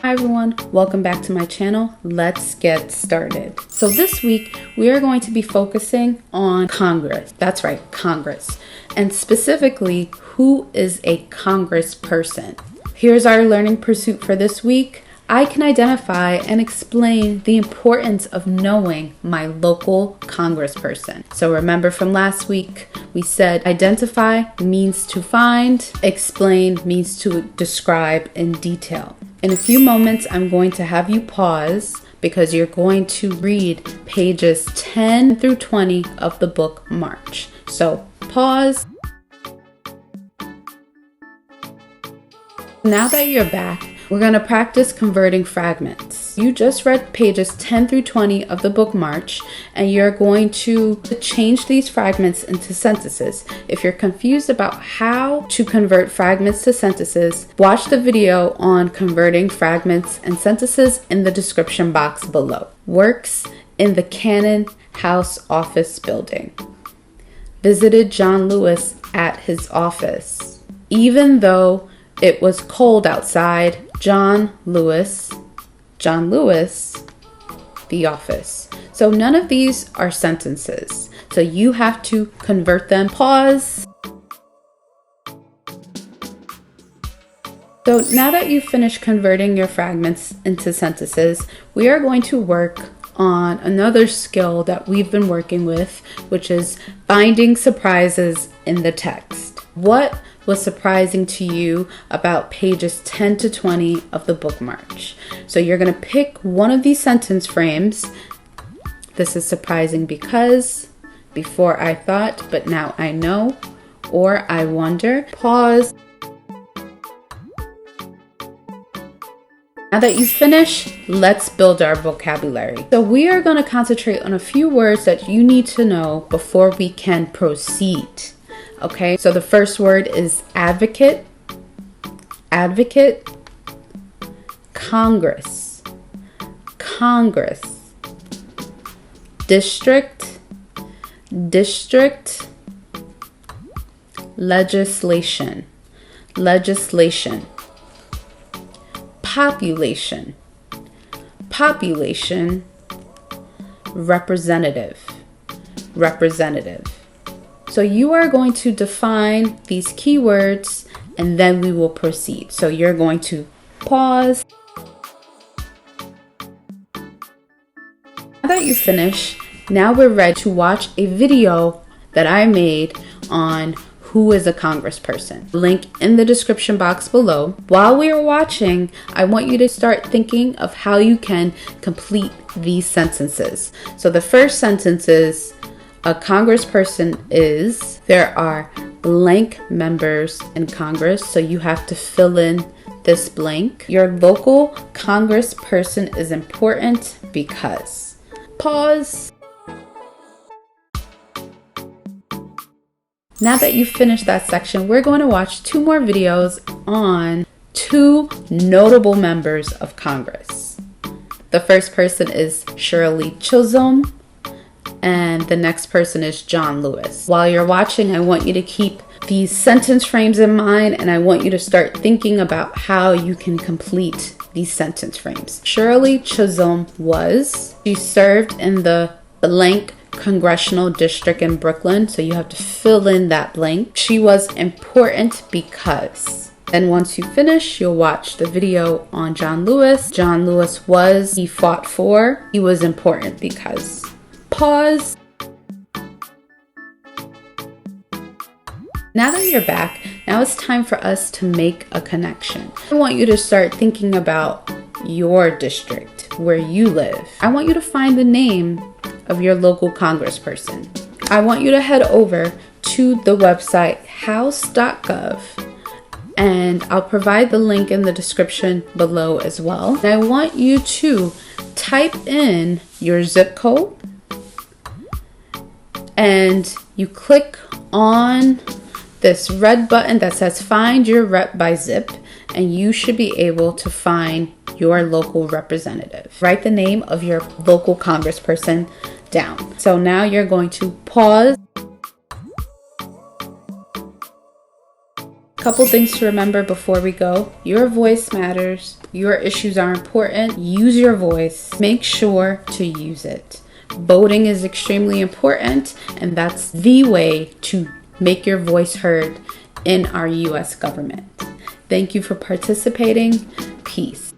Hi everyone, welcome back to my channel. Let's get started. So this week we are going to be focusing on Congress. That's right, Congress. And specifically, who is a congressperson? Here's our learning pursuit for this week. I can identify and explain the importance of knowing my local congressperson. So remember from last week, we said identify means to find, explain means to describe in detail. In a few moments, I'm going to have you pause because you're going to read pages 10 through 20 of the book March. So pause. Now that you're back, we're going to practice converting fragments. You just read pages 10 through 20 of the book March, and you're going to change these fragments into sentences. If you're confused about how to convert fragments to sentences, watch the video on converting fragments and sentences in the description box below. Works in the Cannon House office building. Visited John Lewis at his office. Even though it was cold outside, John Lewis, the office. So none of these are sentences. So you have to convert them. Pause. So now that you've finished converting your fragments into sentences, we are going to work on another skill that we've been working with, which is finding surprises in the text. What was surprising to you about pages 10 to 20 of the book March? So you're going to pick one of these sentence frames. This is surprising because, before I thought, but now I know, or I wonder. Pause. Now that you finish, let's build our vocabulary. So we are going to concentrate on a few words that you need to know before we can proceed. Okay, so the first word is advocate, Congress, district, legislation, population, representative. So you are going to define these keywords and then we will proceed. So you're going to pause. Now that you finish, now we're ready to watch a video that I made on who is a congressperson. Link in the description box below. While we are watching, I want you to start thinking of how you can complete these sentences. So the first sentence is, a congressperson is, there are blank members in Congress, so you have to fill in this blank. Your local congressperson is important because. Pause. Now that you've finished that section, we're going to watch two more videos on two notable members of Congress. The first person is Shirley Chisholm, and the next person is John Lewis. While you're watching, I want you to keep these sentence frames in mind, and I want you to start thinking about how you can complete these sentence frames. Shirley Chisholm she served in the blank congressional district in Brooklyn, so you have to fill in that blank. She was important because. Then once you finish, you'll watch the video on John Lewis. John Lewis he fought for, he was important because. Pause. Now that you're back, now it's time for us to make a connection. I want you to start thinking about your district, where you live. I want you to find the name of your local congressperson. I want you to head over to the website house.gov, and I'll provide the link in the description below as well. And I want you to type in your zip code, and you click on this red button that says find your rep by zip, and you should be able to find your local representative. Write the name of your local congressperson down. So now you're going to pause. Couple things to remember before we go. Your voice matters. Your issues are important. Use your voice. Make sure to use it. Voting is extremely important, and that's the way to make your voice heard in our U.S. government. Thank you for participating. Peace.